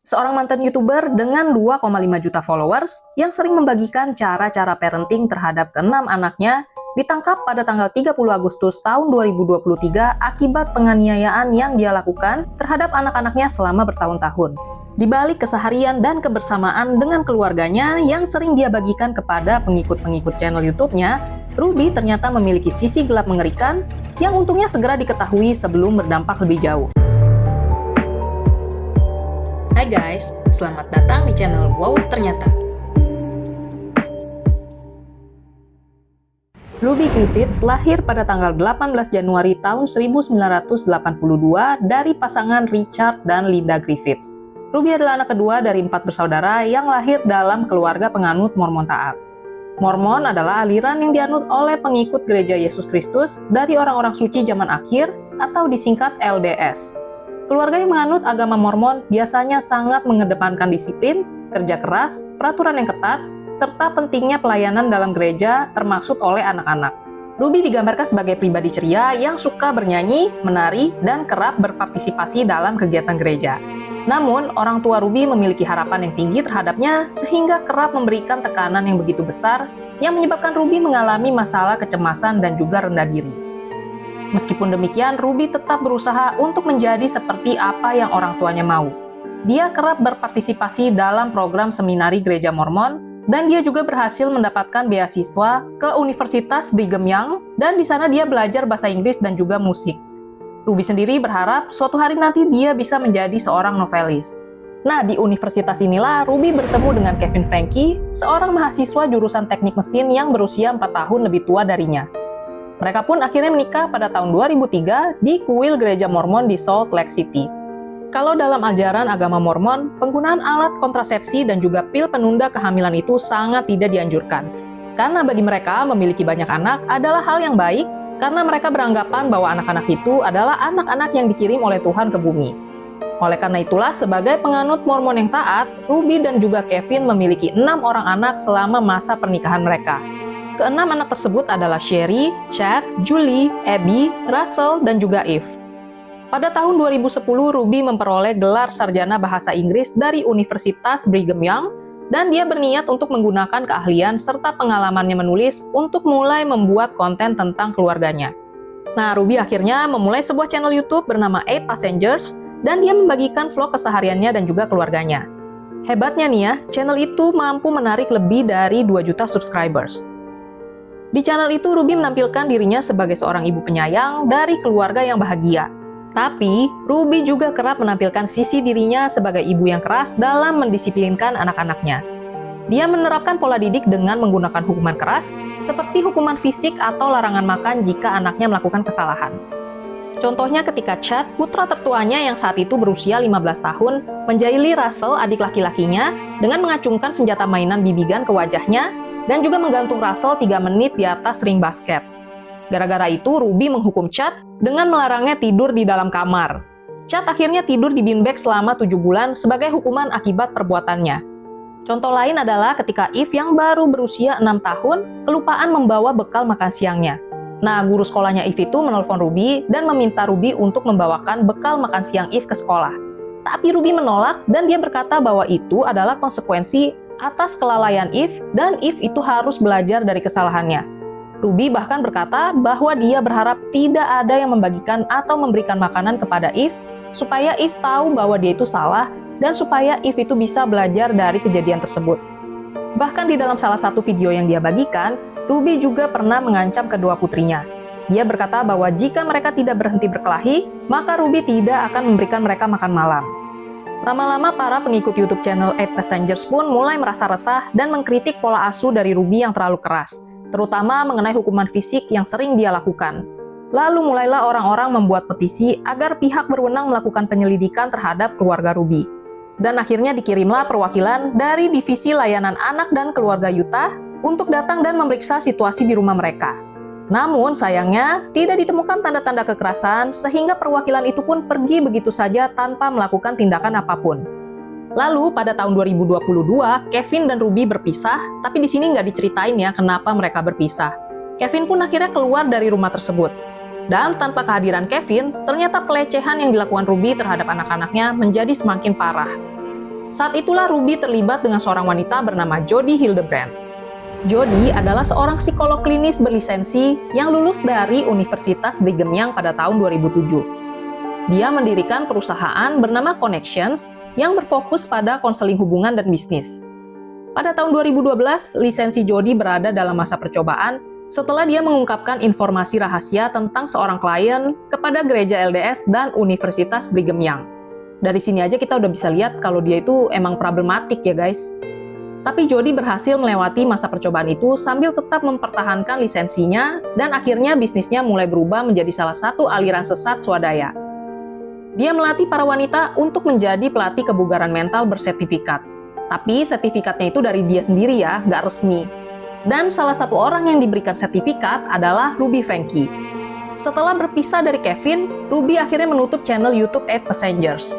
seorang mantan YouTuber dengan 2,5 juta followers yang sering membagikan cara-cara parenting terhadap keenam anaknya ditangkap pada tanggal 30 Agustus tahun 2023 akibat penganiayaan yang dia lakukan terhadap anak-anaknya selama bertahun-tahun. Di balik keseharian dan kebersamaan dengan keluarganya yang sering dia bagikan kepada pengikut-pengikut channel YouTube-nya, Ruby ternyata memiliki sisi gelap mengerikan yang untungnya segera diketahui sebelum berdampak lebih jauh. Hai guys, selamat datang di channel Wow Ternyata. Ruby Griffiths lahir pada tanggal 18 Januari tahun 1982 dari pasangan Richard dan Linda Griffiths. Ruby adalah anak kedua dari 4 bersaudara yang lahir dalam keluarga penganut Mormon taat. Mormon adalah aliran yang dianut oleh pengikut Gereja Yesus Kristus dari orang-orang suci zaman akhir atau disingkat LDS. Keluarga yang menganut agama Mormon biasanya sangat mengedepankan disiplin, kerja keras, peraturan yang ketat, serta pentingnya pelayanan dalam gereja termaksud oleh anak-anak. Ruby digambarkan sebagai pribadi ceria yang suka bernyanyi, menari, dan kerap berpartisipasi dalam kegiatan gereja. Namun, orang tua Ruby memiliki harapan yang tinggi terhadapnya sehingga kerap memberikan tekanan yang begitu besar yang menyebabkan Ruby mengalami masalah kecemasan dan juga rendah diri. Meskipun demikian, Ruby tetap berusaha untuk menjadi seperti apa yang orang tuanya mau. Dia kerap berpartisipasi dalam program seminari gereja Mormon, dan dia juga berhasil mendapatkan beasiswa ke Universitas Brigham Young, dan di sana dia belajar bahasa Inggris dan juga musik. Ruby sendiri berharap suatu hari nanti dia bisa menjadi seorang novelis. Nah, di universitas inilah Ruby bertemu dengan Kevin Franke, seorang mahasiswa jurusan teknik mesin yang berusia 4 tahun lebih tua darinya. Mereka pun akhirnya menikah pada tahun 2003 di kuil gereja Mormon di Salt Lake City. Kalau dalam ajaran agama Mormon, penggunaan alat kontrasepsi dan juga pil penunda kehamilan itu sangat tidak dianjurkan. Karena bagi mereka, memiliki banyak anak adalah hal yang baik, karena mereka beranggapan bahwa anak-anak itu adalah anak-anak yang dikirim oleh Tuhan ke bumi. Oleh karena itulah, sebagai penganut Mormon yang taat, Ruby dan juga Kevin memiliki 6 orang anak selama masa pernikahan mereka. Keenam anak tersebut adalah Sherry, Chad, Julie, Abby, Russell, dan juga Eve. Pada tahun 2010, Ruby memperoleh gelar sarjana bahasa Inggris dari Universitas Brigham Young, dan dia berniat untuk menggunakan keahlian serta pengalamannya menulis untuk mulai membuat konten tentang keluarganya. Nah, Ruby akhirnya memulai sebuah channel YouTube bernama 8 Passengers, dan dia membagikan vlog kesehariannya dan juga keluarganya. Hebatnya nih ya, channel itu mampu menarik lebih dari 2 juta subscribers. Di channel itu, Ruby menampilkan dirinya sebagai seorang ibu penyayang dari keluarga yang bahagia. Tapi, Ruby juga kerap menampilkan sisi dirinya sebagai ibu yang keras dalam mendisiplinkan anak-anaknya. Dia menerapkan pola didik dengan menggunakan hukuman keras, seperti hukuman fisik atau larangan makan jika anaknya melakukan kesalahan. Contohnya ketika Chad, putra tertuanya yang saat itu berusia 15 tahun, menjahili Russell, adik laki-lakinya, dengan mengacungkan senjata mainan BB gun ke wajahnya, dan juga menggantung Russell 3 menit di atas ring basket. Gara-gara itu, Ruby menghukum Chad dengan melarangnya tidur di dalam kamar. Chad akhirnya tidur di beanbag selama 7 bulan sebagai hukuman akibat perbuatannya. Contoh lain adalah ketika Eve yang baru berusia 6 tahun, kelupaan membawa bekal makan siangnya. Nah, guru sekolahnya Eve itu menelpon Ruby dan meminta Ruby untuk membawakan bekal makan siang Eve ke sekolah. Tapi Ruby menolak dan dia berkata bahwa itu adalah konsekuensi atas kelalaian Eve dan Eve itu harus belajar dari kesalahannya. Ruby bahkan berkata bahwa dia berharap tidak ada yang membagikan atau memberikan makanan kepada Eve supaya Eve tahu bahwa dia itu salah dan supaya Eve itu bisa belajar dari kejadian tersebut. Bahkan di dalam salah satu video yang dia bagikan, Ruby juga pernah mengancam kedua putrinya. Dia berkata bahwa jika mereka tidak berhenti berkelahi, maka Ruby tidak akan memberikan mereka makan malam. Lama-lama para pengikut YouTube channel 8 Passengers pun mulai merasa resah dan mengkritik pola asuh dari Ruby yang terlalu keras, terutama mengenai hukuman fisik yang sering dia lakukan. Lalu mulailah orang-orang membuat petisi agar pihak berwenang melakukan penyelidikan terhadap keluarga Ruby. Dan akhirnya dikirimlah perwakilan dari Divisi Layanan Anak dan Keluarga Utah untuk datang dan memeriksa situasi di rumah mereka. Namun sayangnya tidak ditemukan tanda-tanda kekerasan sehingga perwakilan itu pun pergi begitu saja tanpa melakukan tindakan apapun. Lalu pada tahun 2022, Kevin dan Ruby berpisah, tapi di sini nggak diceritain ya kenapa mereka berpisah. Kevin pun akhirnya keluar dari rumah tersebut. Dan tanpa kehadiran Kevin, ternyata pelecehan yang dilakukan Ruby terhadap anak-anaknya menjadi semakin parah. Saat itulah Ruby terlibat dengan seorang wanita bernama Jody Hildebrand. Jody adalah seorang psikolog klinis berlisensi yang lulus dari Universitas Brigham Young pada tahun 2007. Dia mendirikan perusahaan bernama Connections yang berfokus pada konseling hubungan dan bisnis. Pada tahun 2012, lisensi Jody berada dalam masa percobaan setelah dia mengungkapkan informasi rahasia tentang seorang klien kepada gereja LDS dan Universitas Brigham Young. Dari sini aja kita udah bisa lihat kalau dia itu emang problematik ya guys. Tapi Jody berhasil melewati masa percobaan itu sambil tetap mempertahankan lisensinya dan akhirnya bisnisnya mulai berubah menjadi salah satu aliran sesat swadaya. Dia melatih para wanita untuk menjadi pelatih kebugaran mental bersertifikat. Tapi sertifikatnya itu dari dia sendiri ya, nggak resmi. Dan salah satu orang yang diberikan sertifikat adalah Ruby Franke. Setelah berpisah dari Kevin, Ruby akhirnya menutup channel YouTube 8 Passengers.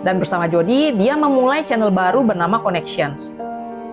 Dan bersama Jody, dia memulai channel baru bernama Connections.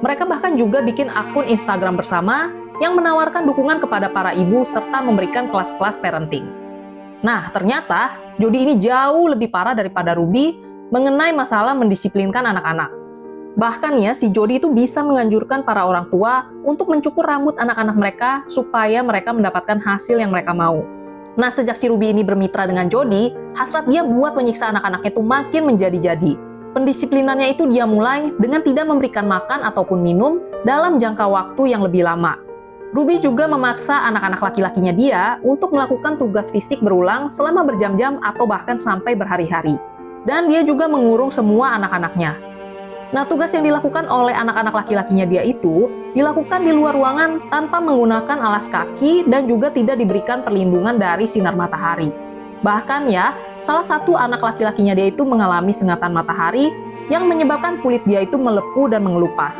Mereka bahkan juga bikin akun Instagram bersama yang menawarkan dukungan kepada para ibu serta memberikan kelas-kelas parenting. Nah, ternyata Jody ini jauh lebih parah daripada Ruby mengenai masalah mendisiplinkan anak-anak. Bahkan ya, si Jody itu bisa menganjurkan para orang tua untuk mencukur rambut anak-anak mereka supaya mereka mendapatkan hasil yang mereka mau. Nah, sejak si Ruby ini bermitra dengan Jody, hasrat dia buat menyiksa anak-anaknya itu makin menjadi-jadi. Pendisiplinannya itu dia mulai dengan tidak memberikan makan ataupun minum dalam jangka waktu yang lebih lama. Ruby juga memaksa anak-anak laki-lakinya dia untuk melakukan tugas fisik berulang selama berjam-jam atau bahkan sampai berhari-hari. Dan dia juga mengurung semua anak-anaknya. Nah, tugas yang dilakukan oleh anak-anak laki-lakinya dia itu dilakukan di luar ruangan tanpa menggunakan alas kaki dan juga tidak diberikan perlindungan dari sinar matahari. Bahkan ya, salah satu anak laki-lakinya dia itu mengalami sengatan matahari yang menyebabkan kulit dia itu melepuh dan mengelupas.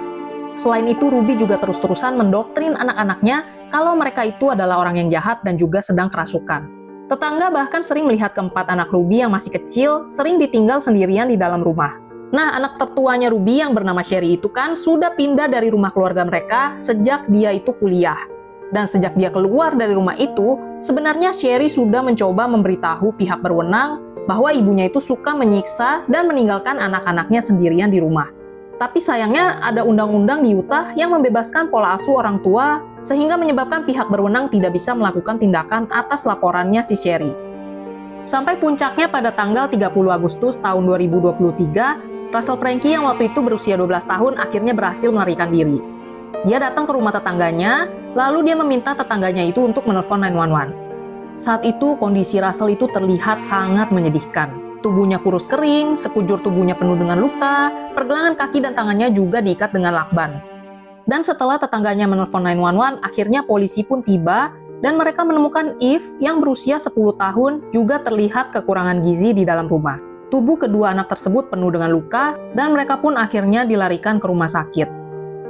Selain itu, Ruby juga terus-terusan mendoktrin anak-anaknya kalau mereka itu adalah orang yang jahat dan juga sedang kerasukan. Tetangga bahkan sering melihat keempat anak Ruby yang masih kecil sering ditinggal sendirian di dalam rumah. Nah, anak tertuanya Ruby yang bernama Sherry itu kan sudah pindah dari rumah keluarga mereka sejak dia itu kuliah. Dan sejak dia keluar dari rumah itu, sebenarnya Sherry sudah mencoba memberitahu pihak berwenang bahwa ibunya itu suka menyiksa dan meninggalkan anak-anaknya sendirian di rumah. Tapi sayangnya ada undang-undang di Utah yang membebaskan pola asuh orang tua sehingga menyebabkan pihak berwenang tidak bisa melakukan tindakan atas laporannya si Sherry. Sampai puncaknya pada tanggal 30 Agustus tahun 2023, Russell Franke yang waktu itu berusia 12 tahun akhirnya berhasil melarikan diri. Dia datang ke rumah tetangganya, lalu dia meminta tetangganya itu untuk menelpon 911. Saat itu kondisi Russell itu terlihat sangat menyedihkan. Tubuhnya kurus kering, sekujur tubuhnya penuh dengan luka, pergelangan kaki dan tangannya juga diikat dengan lakban. Dan setelah tetangganya menelpon 911, akhirnya polisi pun tiba dan mereka menemukan Eve yang berusia 10 tahun juga terlihat kekurangan gizi di dalam rumah. Tubuh kedua anak tersebut penuh dengan luka dan mereka pun akhirnya dilarikan ke rumah sakit.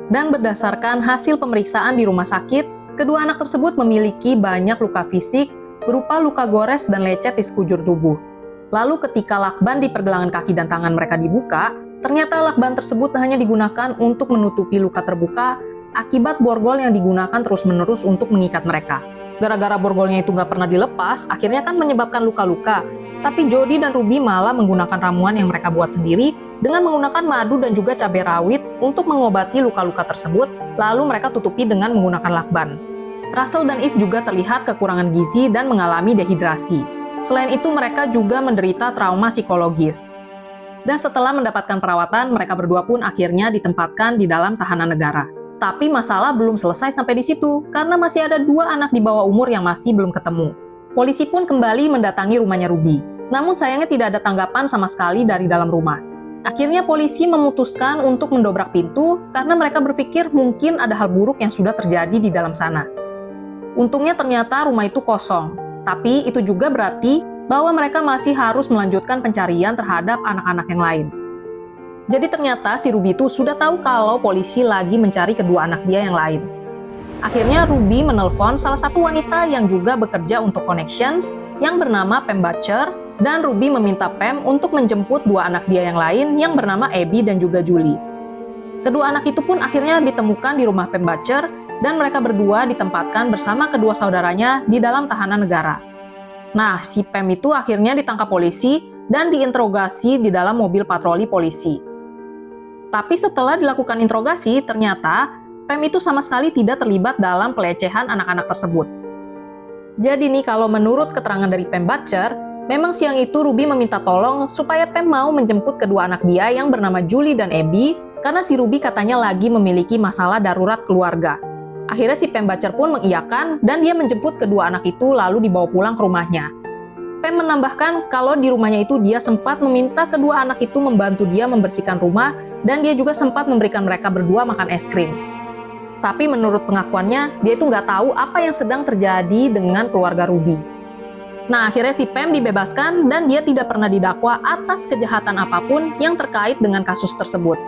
Dan berdasarkan hasil pemeriksaan di rumah sakit, kedua anak tersebut memiliki banyak luka fisik berupa luka gores dan lecet di sekujur tubuh. Lalu ketika lakban di pergelangan kaki dan tangan mereka dibuka, ternyata lakban tersebut hanya digunakan untuk menutupi luka terbuka akibat borgol yang digunakan terus-menerus untuk mengikat mereka. Gara-gara borgolnya itu nggak pernah dilepas, akhirnya kan menyebabkan luka-luka. Tapi Jody dan Ruby malah menggunakan ramuan yang mereka buat sendiri dengan menggunakan madu dan juga cabai rawit untuk mengobati luka-luka tersebut, lalu mereka tutupi dengan menggunakan lakban. Russell dan Eve juga terlihat kekurangan gizi dan mengalami dehidrasi. Selain itu, mereka juga menderita trauma psikologis. Dan setelah mendapatkan perawatan, mereka berdua pun akhirnya ditempatkan di dalam tahanan negara. Tapi masalah belum selesai sampai di situ, karena masih ada 2 anak di bawah umur yang masih belum ketemu. Polisi pun kembali mendatangi rumahnya Ruby. Namun sayangnya tidak ada tanggapan sama sekali dari dalam rumah. Akhirnya polisi memutuskan untuk mendobrak pintu karena mereka berpikir mungkin ada hal buruk yang sudah terjadi di dalam sana. Untungnya ternyata rumah itu kosong. Tapi itu juga berarti bahwa mereka masih harus melanjutkan pencarian terhadap anak-anak yang lain. Jadi ternyata si Ruby itu sudah tahu kalau polisi lagi mencari kedua anak dia yang lain. Akhirnya Ruby menelpon salah satu wanita yang juga bekerja untuk Connections yang bernama Pam Butcher, dan Ruby meminta Pam untuk menjemput 2 anak dia yang lain yang bernama Abby dan juga Julie. Kedua anak itu pun akhirnya ditemukan di rumah Pam Butcher dan mereka berdua ditempatkan bersama kedua saudaranya di dalam tahanan negara. Nah, si Pam itu akhirnya ditangkap polisi dan diinterogasi di dalam mobil patroli polisi. Tapi setelah dilakukan interogasi, ternyata Pam itu sama sekali tidak terlibat dalam pelecehan anak-anak tersebut. Jadi nih, kalau menurut keterangan dari Pam Butcher, memang siang itu Ruby meminta tolong supaya Pam mau menjemput kedua anak dia yang bernama Julie dan Abby, karena si Ruby katanya lagi memiliki masalah darurat keluarga. Akhirnya si Pam Butcher pun mengiyakan dan dia menjemput kedua anak itu lalu dibawa pulang ke rumahnya. Pam menambahkan kalau di rumahnya itu dia sempat meminta kedua anak itu membantu dia membersihkan rumah dan dia juga sempat memberikan mereka berdua makan es krim. Tapi menurut pengakuannya, dia itu nggak tahu apa yang sedang terjadi dengan keluarga Ruby. Nah, akhirnya si Pam dibebaskan dan dia tidak pernah didakwa atas kejahatan apapun yang terkait dengan kasus tersebut.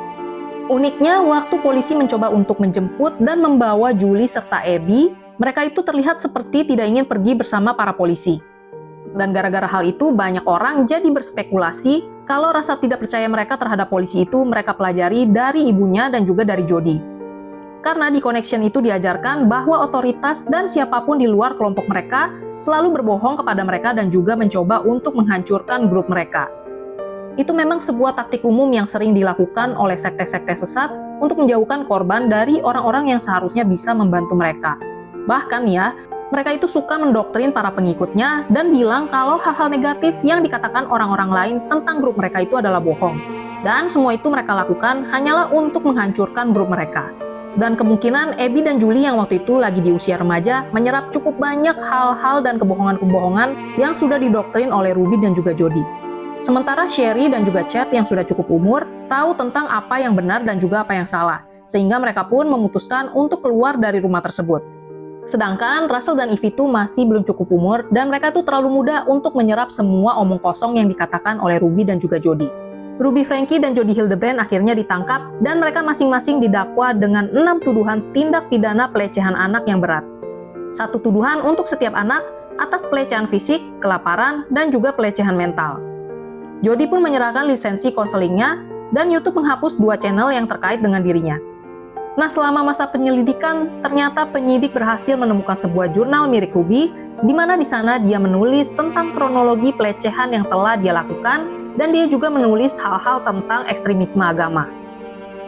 Uniknya, waktu polisi mencoba untuk menjemput dan membawa Julie serta Abby, mereka itu terlihat seperti tidak ingin pergi bersama para polisi. Dan gara-gara hal itu, banyak orang jadi berspekulasi kalau rasa tidak percaya mereka terhadap polisi itu mereka pelajari dari ibunya dan juga dari Jody. Karena di Connection itu diajarkan bahwa otoritas dan siapapun di luar kelompok mereka selalu berbohong kepada mereka dan juga mencoba untuk menghancurkan grup mereka. Itu memang sebuah taktik umum yang sering dilakukan oleh sekte-sekte sesat untuk menjauhkan korban dari orang-orang yang seharusnya bisa membantu mereka. Bahkan ya, mereka itu suka mendoktrin para pengikutnya dan bilang kalau hal-hal negatif yang dikatakan orang-orang lain tentang grup mereka itu adalah bohong. Dan semua itu mereka lakukan hanyalah untuk menghancurkan grup mereka. Dan kemungkinan Abby dan Julie yang waktu itu lagi di usia remaja menyerap cukup banyak hal-hal dan kebohongan-kebohongan yang sudah didoktrin oleh Ruby dan juga Jody. Sementara Sherry dan juga Chad yang sudah cukup umur tahu tentang apa yang benar dan juga apa yang salah, sehingga mereka pun memutuskan untuk keluar dari rumah tersebut. Sedangkan Russell dan Eve itu masih belum cukup umur dan mereka tuh terlalu muda untuk menyerap semua omong kosong yang dikatakan oleh Ruby dan juga Jody. Ruby Franky dan Jody Hildebrand akhirnya ditangkap dan mereka masing-masing didakwa dengan 6 tuduhan tindak pidana pelecehan anak yang berat. 1 tuduhan untuk setiap anak atas pelecehan fisik, kelaparan, dan juga pelecehan mental. Jody pun menyerahkan lisensi konselingnya dan YouTube menghapus 2 channel yang terkait dengan dirinya. Nah, selama masa penyelidikan, ternyata penyidik berhasil menemukan sebuah jurnal milik Ruby, di mana di sana dia menulis tentang kronologi pelecehan yang telah dia lakukan, dan dia juga menulis hal-hal tentang ekstremisme agama.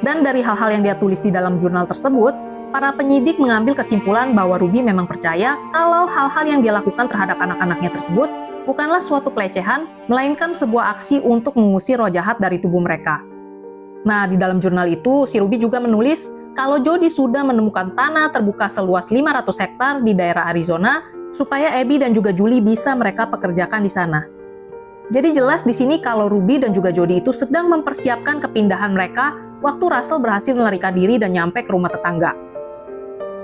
Dan dari hal-hal yang dia tulis di dalam jurnal tersebut, para penyidik mengambil kesimpulan bahwa Ruby memang percaya kalau hal-hal yang dia lakukan terhadap anak-anaknya tersebut bukanlah suatu pelecehan, melainkan sebuah aksi untuk mengusir roh jahat dari tubuh mereka. Nah, di dalam jurnal itu, si Ruby juga menulis kalau Jody sudah menemukan tanah terbuka seluas 500 hektar di daerah Arizona, supaya Abby dan juga Julie bisa mereka pekerjakan di sana. Jadi jelas di sini kalau Ruby dan juga Jody itu sedang mempersiapkan kepindahan mereka waktu Russell berhasil melarikan diri dan nyampe ke rumah tetangga.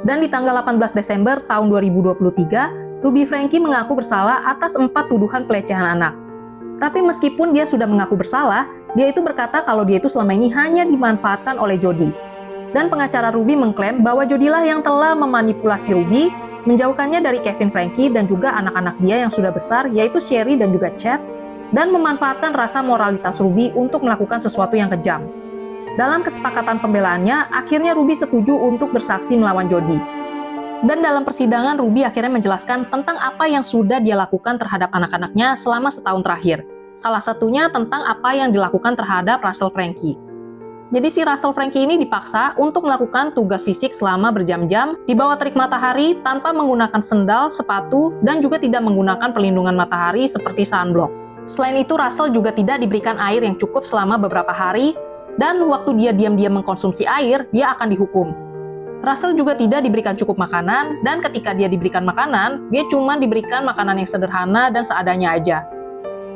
Dan di tanggal 18 Desember tahun 2023, Ruby Franky mengaku bersalah atas 4 tuduhan pelecehan anak. Tapi meskipun dia sudah mengaku bersalah, dia itu berkata kalau dia itu selama ini hanya dimanfaatkan oleh Jody. Dan pengacara Ruby mengklaim bahwa Jody lah yang telah memanipulasi Ruby, menjauhkannya dari Kevin Franky dan juga anak-anak dia yang sudah besar, yaitu Sherry dan juga Chad, dan memanfaatkan rasa moralitas Ruby untuk melakukan sesuatu yang kejam. Dalam kesepakatan pembelaannya, akhirnya Ruby setuju untuk bersaksi melawan Jody. Dan dalam persidangan, Ruby akhirnya menjelaskan tentang apa yang sudah dia lakukan terhadap anak-anaknya selama setahun terakhir. Salah satunya tentang apa yang dilakukan terhadap Russell Franky. Jadi si Russell Franky ini dipaksa untuk melakukan tugas fisik selama berjam-jam di bawah terik matahari tanpa menggunakan sendal, sepatu, dan juga tidak menggunakan perlindungan matahari seperti sunblock. Selain itu, Russell juga tidak diberikan air yang cukup selama beberapa hari, dan waktu dia diam-diam mengkonsumsi air, dia akan dihukum. Russell juga tidak diberikan cukup makanan, dan ketika dia diberikan makanan, dia cuma diberikan makanan yang sederhana dan seadanya aja.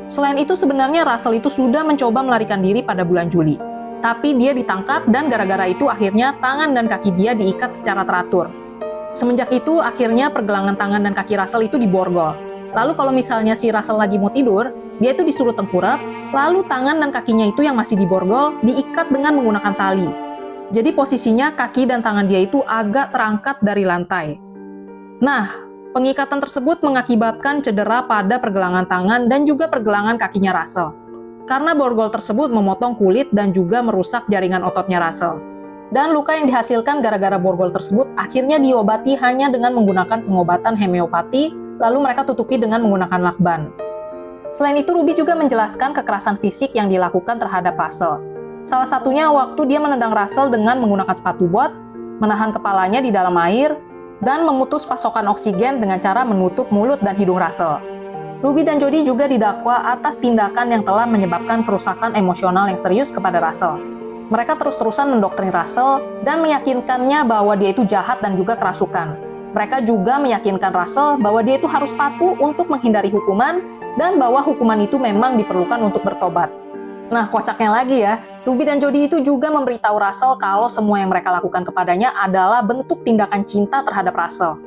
Selain itu, sebenarnya Russell itu sudah mencoba melarikan diri pada bulan Juli. Tapi dia ditangkap dan gara-gara itu akhirnya tangan dan kaki dia diikat secara teratur. Semenjak itu, akhirnya pergelangan tangan dan kaki Russell itu diborgol. Lalu kalau misalnya si Russell lagi mau tidur, dia itu disuruh tengkurap, lalu tangan dan kakinya itu yang masih diborgol diikat dengan menggunakan tali. Jadi posisinya kaki dan tangan dia itu agak terangkat dari lantai. Nah, pengikatan tersebut mengakibatkan cedera pada pergelangan tangan dan juga pergelangan kakinya Russell. Karena borgol tersebut memotong kulit dan juga merusak jaringan ototnya Russell. Dan luka yang dihasilkan gara-gara borgol tersebut akhirnya diobati hanya dengan menggunakan pengobatan homeopati, lalu mereka tutupi dengan menggunakan lakban. Selain itu, Ruby juga menjelaskan kekerasan fisik yang dilakukan terhadap Russell. Salah satunya waktu dia menendang Russell dengan menggunakan sepatu bot, menahan kepalanya di dalam air, dan memutus pasokan oksigen dengan cara menutup mulut dan hidung Russell. Ruby dan Jody juga didakwa atas tindakan yang telah menyebabkan kerusakan emosional yang serius kepada Russell. Mereka terus-terusan mendoktrin Russell dan meyakinkannya bahwa dia itu jahat dan juga kerasukan. Mereka juga meyakinkan Russell bahwa dia itu harus patuh untuk menghindari hukuman dan bahwa hukuman itu memang diperlukan untuk bertobat. Nah, kocaknya lagi ya, Ruby dan Jody itu juga memberitahu Russell kalau semua yang mereka lakukan kepadanya adalah bentuk tindakan cinta terhadap Russell.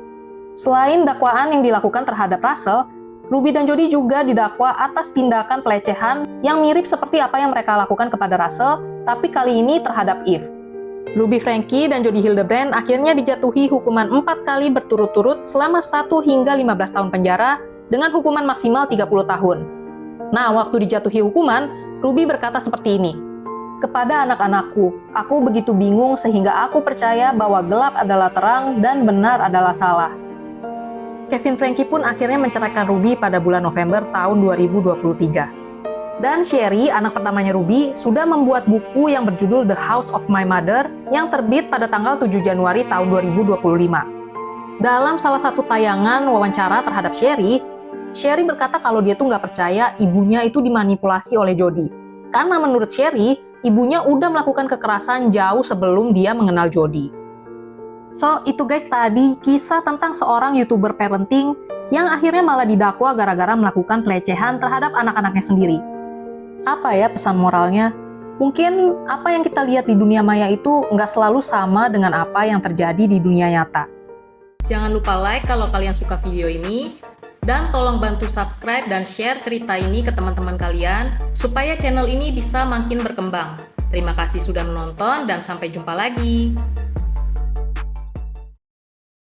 Selain dakwaan yang dilakukan terhadap Russell, Ruby dan Jody juga didakwa atas tindakan pelecehan yang mirip seperti apa yang mereka lakukan kepada Russell, tapi kali ini terhadap Eve. Ruby Franky dan Jody Hildebrand akhirnya dijatuhi hukuman 4 kali berturut-turut selama 1 hingga 15 tahun penjara dengan hukuman maksimal 30 tahun. Nah, waktu dijatuhi hukuman, Ruby berkata seperti ini, "Kepada anak-anakku, aku begitu bingung sehingga aku percaya bahwa gelap adalah terang dan benar adalah salah." Kevin Franky pun akhirnya menceraikan Ruby pada bulan November tahun 2023. Dan Sherry, anak pertamanya Ruby, sudah membuat buku yang berjudul The House of My Mother yang terbit pada tanggal 7 Januari tahun 2025. Dalam salah satu tayangan wawancara terhadap Sherry, Sherry berkata kalau dia tuh nggak percaya ibunya itu dimanipulasi oleh Jody. Karena menurut Sherry, ibunya udah melakukan kekerasan jauh sebelum dia mengenal Jody. So, itu guys tadi kisah tentang seorang YouTuber parenting yang akhirnya malah didakwa gara-gara melakukan pelecehan terhadap anak-anaknya sendiri. Apa ya pesan moralnya? Mungkin apa yang kita lihat di dunia maya itu nggak selalu sama dengan apa yang terjadi di dunia nyata. Jangan lupa like kalau kalian suka video ini, dan tolong bantu subscribe dan share cerita ini ke teman-teman kalian, supaya channel ini bisa makin berkembang. Terima kasih sudah menonton dan sampai jumpa lagi.